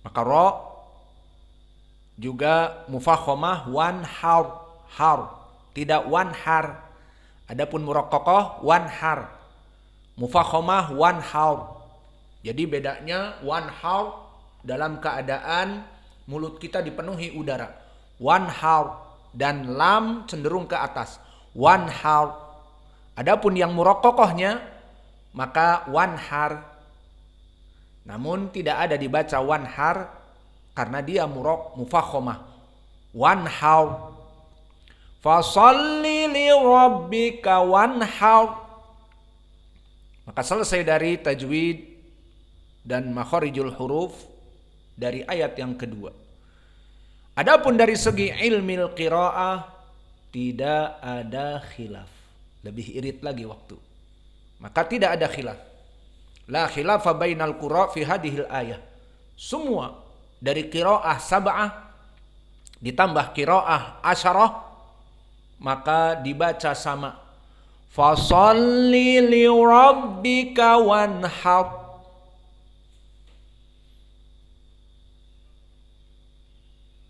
Maka ro juga mufakhamah har, tidak wanhar. Adapun muraqqaqah wanhar, mufakhamah wanhar. Jadi bedanya wanhar dalam keadaan mulut kita dipenuhi udara, wanhar, dan lam cenderung ke atas, wanhar. Adapun yang muraqqaqahnya maka wanhar, namun tidak ada dibaca wanhar karena dia mufakhamah. Wanhar, fasalli li rabbika wanhar. Maka selesai dari tajwid dan makharijul huruf dari ayat yang kedua. Adapun dari segi ilmil qiraah tidak ada khilaf. Lebih irit lagi waktu. Maka tidak ada khilaf. La khilafa bainal qura' fi hadhil ayah. Semua dari qiraah sab'ah ditambah qiraah asyarah maka dibaca sama. Fasalli li rabbika wanhar.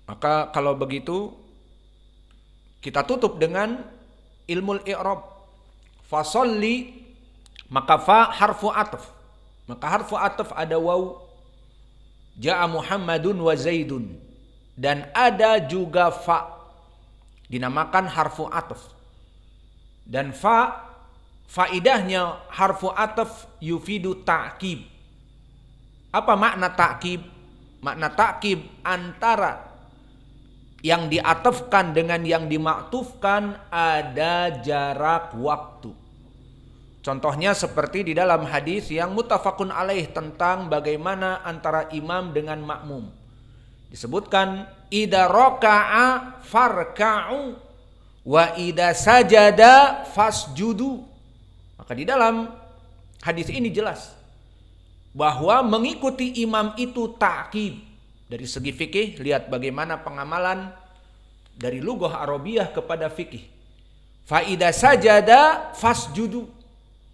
Maka kalau begitu kita tutup dengan ilmul i'rab. Fasalli, maka fa harfu atf. Maka harfu atf ada waw. Ja'a Muhammadun wa Zaidun. Dan ada juga fa. Dinamakan harfu atf. Dan fa, faidahnya harfu atf yufidu ta'kib. Apa makna ta'kib? Makna ta'kib antara yang diatafkan dengan yang dimaktufkan ada jarak waktu. Contohnya seperti di dalam hadis yang muttafaqun alaih tentang bagaimana antara imam dengan makmum. Disebutkan idza raka'a farka'u wa idza sajada fasjudu. Maka di dalam hadis ini jelas bahwa mengikuti imam itu ta'kib. Dari segi fikih, lihat bagaimana pengamalan dari lughah Arabiyah kepada fikih. Fa idza sajada fasjudu.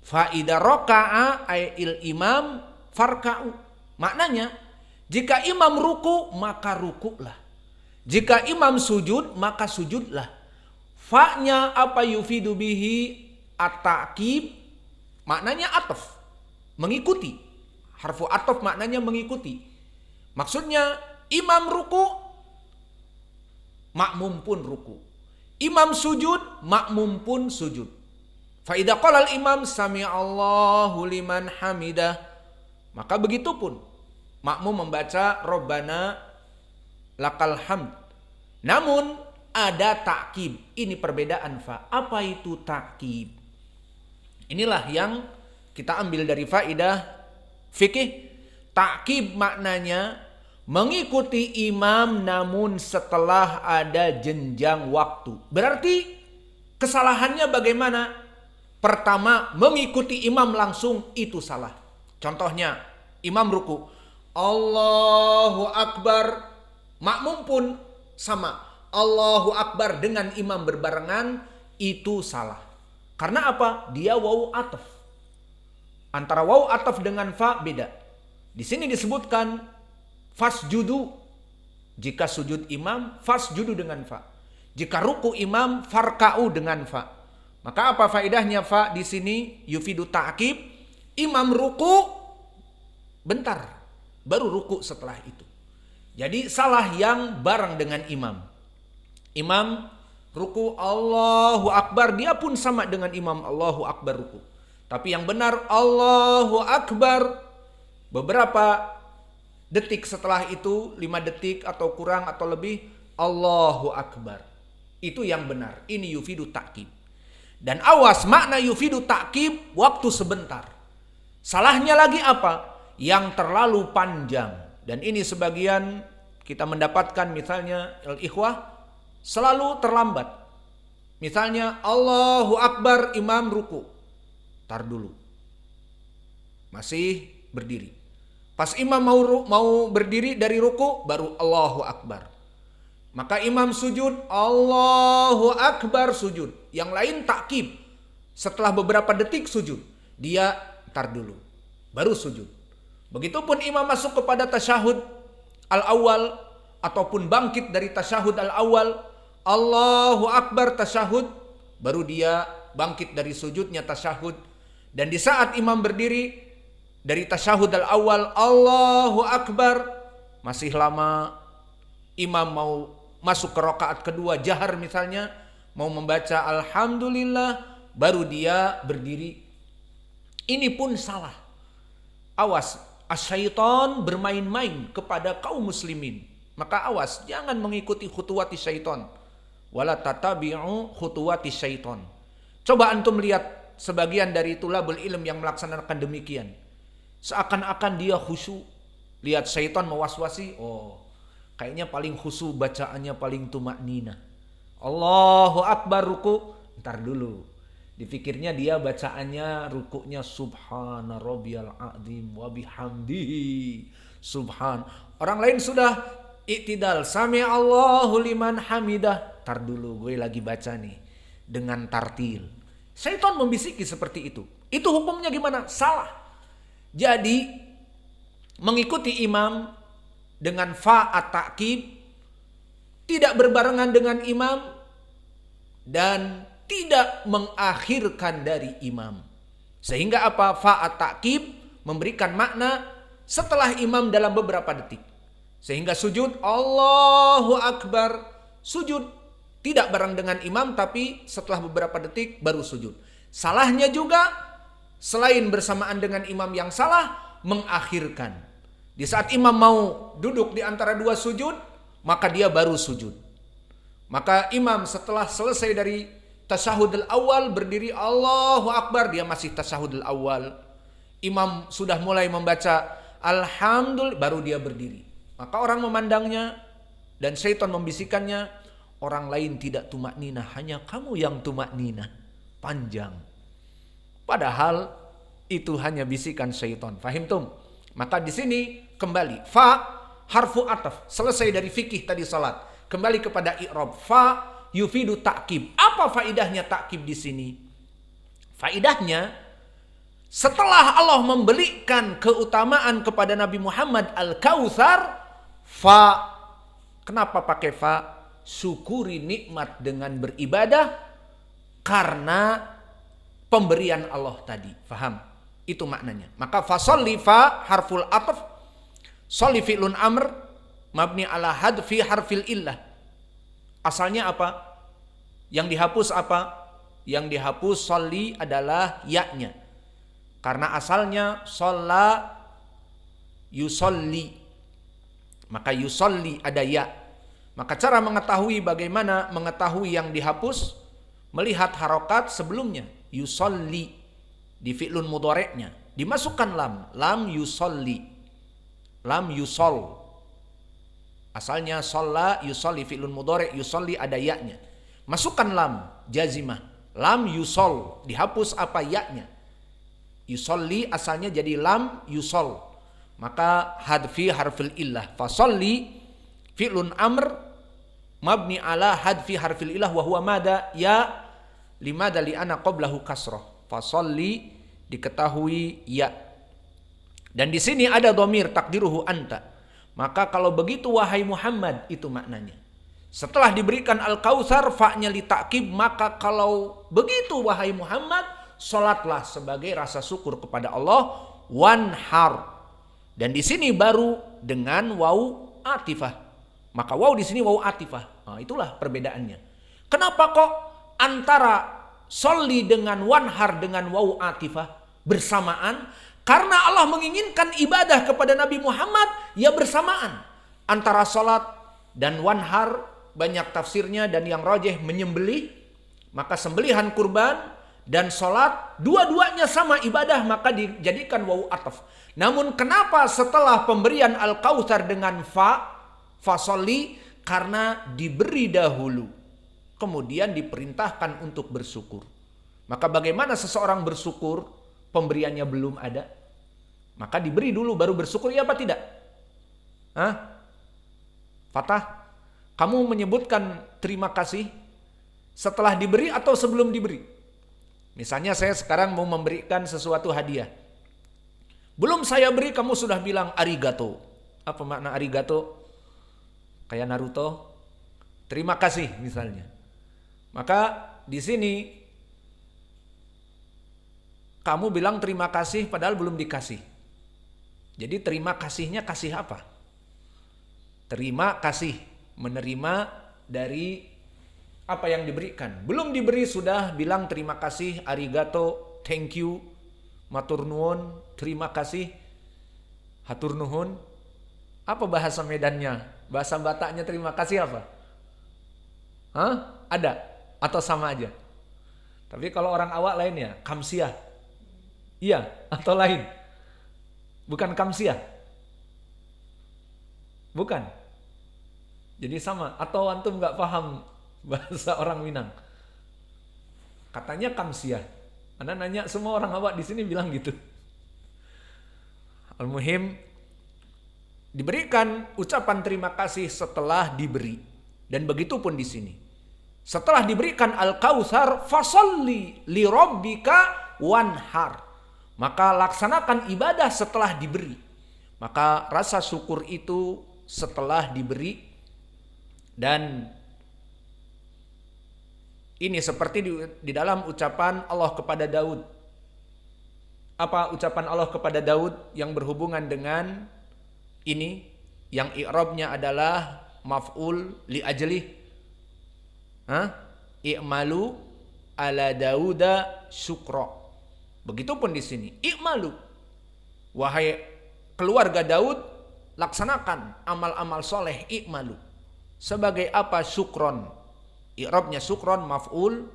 Fa idza raka'a ayil imam farka'u. Maknanya, jika imam ruku maka rukuklah. Jika imam sujud maka sujudlah. Fa-nya apa yufidu bihi at-ta'kib, maknanya ataf, mengikuti. Harfu ataf maknanya mengikuti. Maksudnya imam ruku, makmum pun ruku. Imam sujud, makmum pun sujud. Fa idza qala al-imam sami'allahu liman hamidah, maka begitu pun makmum membaca Rabbana lakal hamd. Namun ada ta'kib. Ini perbedaan fa. Apa itu ta'kib? Inilah yang kita ambil dari faidah fikih. Ta'kib maknanya mengikuti imam namun setelah ada jenjang waktu. Berarti kesalahannya bagaimana? Pertama, mengikuti imam langsung itu salah. Contohnya, imam ruku, Allahu Akbar, makmum pun sama, Allahu Akbar dengan imam berbarengan, itu salah. Karena apa? Dia waw ataf. Antara waw ataf dengan fa beda. Di sini disebutkan fasjudu. Jika sujud imam, fasjudu dengan fa. Jika ruku imam, farka'u dengan fa. Maka apa faedahnya fa di sini? Yufidu ta'kib. Imam ruku bentar, baru ruku setelah itu. Jadi salah yang bareng dengan imam. Imam ruku Allahu Akbar, dia pun sama dengan imam Allahu Akbar ruku. Tapi yang benar Allahu Akbar. Beberapa detik setelah itu, 5 detik atau kurang atau lebih, Allahu Akbar. Itu yang benar. Ini yufidu ta'kib. Dan awas, makna yufidu ta'kib waktu sebentar. Salahnya lagi apa? Yang terlalu panjang. Dan ini sebagian kita mendapatkan misalnya al-ikhwah selalu terlambat. Misalnya Allahu Akbar, imam ruku. Tar dulu. Masih berdiri. Pas imam mau berdiri dari ruku, baru Allahu Akbar. Maka imam sujud, Allahu Akbar sujud. Yang lain ta'kib. Setelah beberapa detik sujud. Dia tar dulu. Baru sujud. Begitupun imam masuk kepada tasyahud. al-awwal ataupun bangkit dari tasyahud al-awwal, Allahu Akbar tasyahud, baru dia bangkit dari sujudnya tasyahud. Dan di saat imam berdiri dari tasyahud al-awwal, Allahu Akbar, masih lama imam mau masuk ke rakaat kedua jahar misalnya, mau membaca alhamdulillah, baru dia berdiri. Ini pun salah. Awas, asyaiton bermain-main kepada kaum muslimin. Maka awas, jangan mengikuti khutuwati syaiton. Wala tatabi'u khutuwati syaiton. Coba antum lihat sebagian dari tulabul ilm yang melaksanakan demikian. Seakan-akan dia khusyuk. Lihat syaitan mewaswasi, oh kayaknya paling khusyuk bacaannya, paling tumaknina. Allahu Akbar ruku, ntar dulu. Dipikirnya dia bacaannya rukuknya subhana rabbiyal azim wa bihamdihi subhan. Orang lain sudah iktidal, sami Allahu liman hamidah. Ntar dulu, gue lagi baca nih dengan tartil. Syaitan membisiki seperti itu. Itu hukumnya gimana? Salah. Jadi mengikuti imam dengan fa at-ta'qib tidak berbarengan dengan imam dan tidak mengakhirkan dari imam. Sehingga apa? Fa at-ta'qib memberikan makna setelah imam dalam beberapa detik. Sehingga sujud Allahu Akbar, sujud tidak bareng dengan imam tapi setelah beberapa detik baru sujud. Salahnya juga selain bersamaan dengan imam yang salah, mengakhirkan. Di saat imam mau duduk di antara dua sujud, maka dia baru sujud. Maka imam setelah selesai dari tasyahud al-awwal berdiri Allahu Akbar, dia masih tasyahud al-awwal. Imam sudah mulai membaca alhamdulillah, baru dia berdiri. Maka orang memandangnya dan syaitan membisikannya, orang lain tidak tumaknina, hanya kamu yang tumaknina. Panjang. Padahal itu hanya bisikan syaitan. Fahim tum? Maka di sini kembali fa harfu ataf, selesai dari fikih tadi salat. Kembali kepada i'rab, fa yufidu ta'kib. Apa faidahnya ta'kib di sini? Faidahnya setelah Allah memberikan keutamaan kepada Nabi Muhammad Al-Kautsar, fa, kenapa pakai fa? Syukuri nikmat dengan beribadah karena pemberian Allah tadi. Faham? Itu maknanya. Maka fasolli, fa harful ataf, solli fi'lun amr mabni ala hadfi harfil illah. Asalnya apa? Yang dihapus apa? Yang dihapus solli adalah ya-nya. Karena asalnya sholla yusolli. Maka yusolli ada ya. Maka cara mengetahui bagaimana mengetahui yang dihapus, melihat harokat sebelumnya. Yusolli di fi'lun mudhari'nya dimasukkan lam. Lam yusolli. Lam yusol. Asalnya sholla yusolli fi'lun mudhari', yusolli ada ya-nya. Masukkan lam jazimah. Lam yusol. Dihapus apa? Ya-nya. Yusolli asalnya jadi lam yusol. Maka hadfi harfil illah. Fasolli fi'lun amr mabni ala hadfi harfil illah wa huwa mada ya limada li'ana qablahu kasroh. Fasolli diketahui ya. Dan di sini ada dhamir takdiruhu anta. Maka kalau begitu wahai Muhammad, itu maknanya. Setelah diberikan al-kautsar fa-nya li ta'kib, maka kalau begitu wahai Muhammad, salatlah sebagai rasa syukur kepada Allah, wanhar. Dan di sini baru dengan waw atifah. Maka waw di sini waw atifah. Nah, itulah perbedaannya. Kenapa kok antara sholli dengan wanhar dengan waw atifah bersamaan? Karena Allah menginginkan ibadah kepada Nabi Muhammad ya bersamaan. Antara salat dan wanhar banyak tafsirnya dan yang rajih menyembelih. Maka sembelihan kurban dan salat dua-duanya sama ibadah, maka dijadikan waw ataf. Namun kenapa setelah pemberian al-kautsar dengan fasolli? Karena diberi dahulu, kemudian diperintahkan untuk bersyukur. Maka bagaimana seseorang bersyukur pemberiannya belum ada? Maka diberi dulu baru bersyukur, ya apa tidak? Hah? Fatah, kamu menyebutkan terima kasih setelah diberi atau sebelum diberi? Misalnya saya sekarang mau memberikan sesuatu hadiah. Belum saya beri kamu sudah bilang arigato. Apa makna arigato? Kayak Naruto, terima kasih misalnya. Maka di sini kamu bilang terima kasih padahal belum dikasih. Jadi terima kasihnya kasih apa? Terima kasih, menerima dari apa yang diberikan. Belum diberi sudah bilang terima kasih, arigato, thank you, matur nuwun, terima kasih, hatur nuhun. Apa bahasa Medannya? Bahasa Bataknya terima kasih apa? Hah? Ada? Atau sama aja? Tapi kalau orang awak lain ya, kamsiah. Iya, atau lain? Bukan kamsiah? Bukan? Jadi sama? Atau antum gak paham bahasa orang Minang? Katanya kamsiah. Anda nanya semua orang awak di sini bilang gitu. Al-muhim, diberikan ucapan terima kasih setelah diberi. Dan begitu pun di sini. Setelah diberikan al-kautsar, fasalli li rabbika wanhar. Maka laksanakan ibadah setelah diberi. Maka rasa syukur itu setelah diberi. Dan ini seperti di dalam ucapan Allah kepada Daud. Apa ucapan Allah kepada Daud yang berhubungan dengan ini? Yang i'rabnya adalah maf'ul li ajlih. I'malu ala Dauda syukra. Begitupun di sini. I'malu. Wahai keluarga Daud, laksanakan amal-amal soleh. I'malu. Sebagai apa? Syukron. I'rabnya syukron maf'ul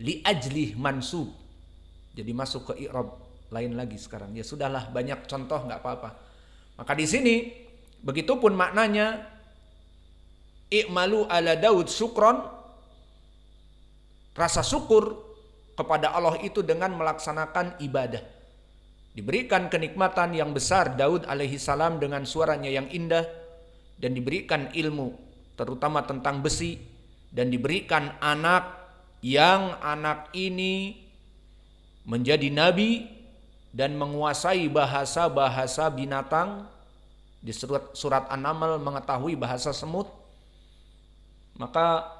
li ajlih mansub. Jadi masuk ke i'rab lain lagi sekarang. Ya sudahlah, banyak contoh nggak apa-apa. Maka di sini begitupun maknanya i'malu ala Daud syukron. Rasa syukur kepada Allah itu dengan melaksanakan ibadah. Diberikan kenikmatan yang besar Daud alaihi salam dengan suaranya yang indah, dan diberikan ilmu terutama tentang besi, dan diberikan anak yang anak ini menjadi nabi dan menguasai bahasa-bahasa binatang. Di surat An-Naml mengetahui bahasa semut. Maka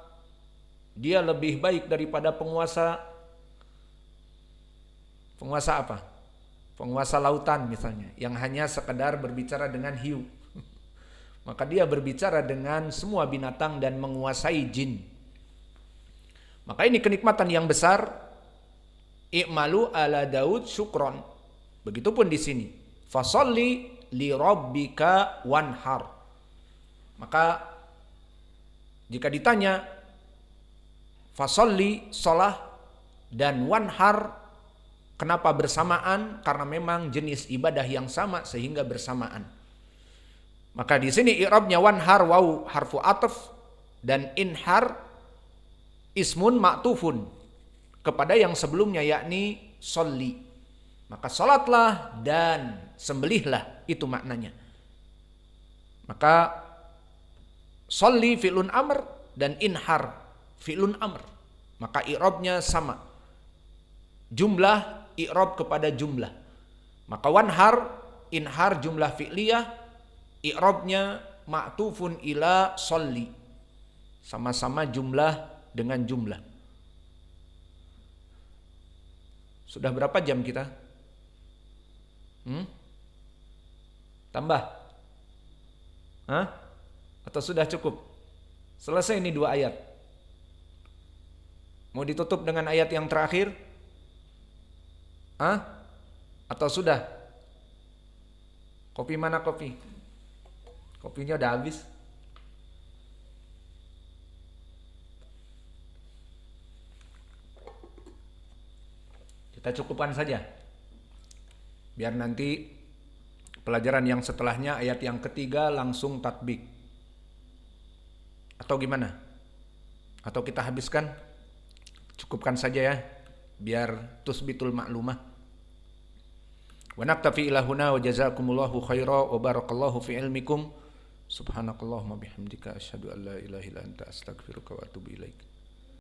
dia lebih baik daripada penguasa apa? Penguasa lautan misalnya, yang hanya sekedar berbicara dengan hiu. Maka dia berbicara dengan semua binatang dan menguasai jin. Maka ini kenikmatan yang besar. I'malu ala Daud syukron. Begitupun di sini. Fasalli li rabbika wanhar. Maka jika ditanya fasalli, sholah, dan wanhar, kenapa bersamaan? Karena memang jenis ibadah yang sama sehingga bersamaan. Maka di sini i'rabnya wanhar waw harfu atf, dan inhar ismun ma'tufun kepada yang sebelumnya, yakni sholli. Maka sholatlah dan sembelihlah, itu maknanya. Maka sholli fi'lun amr dan inhar fi'lun amr. Maka i'rabnya sama. Jumlah i'rab kepada jumlah. Maka wanhar, inhar jumlah fi'liyah, i'rabnya ma'tufun ila sholli. Sama-sama jumlah dengan jumlah. Sudah berapa jam kita? Tambah? Hah? Atau sudah cukup? Selesai ini 2 ayat. Mau ditutup dengan ayat yang terakhir? Hah? Atau sudah? Kopi mana kopi? Kopinya udah habis. Kita cukupkan saja. Biar nanti pelajaran yang setelahnya ayat yang ketiga langsung tatbik. Atau gimana? Atau kita habiskan? Cukupkan saja ya, biar tusbitul maklumah. Wa naktafi ila huna wa jazakumullahu khaira wa barakallahu fi ilmikum. Subhanakallahumma bihamdika asyhadu an la ilaha illa anta astaghfiruka wa atubu ilaik.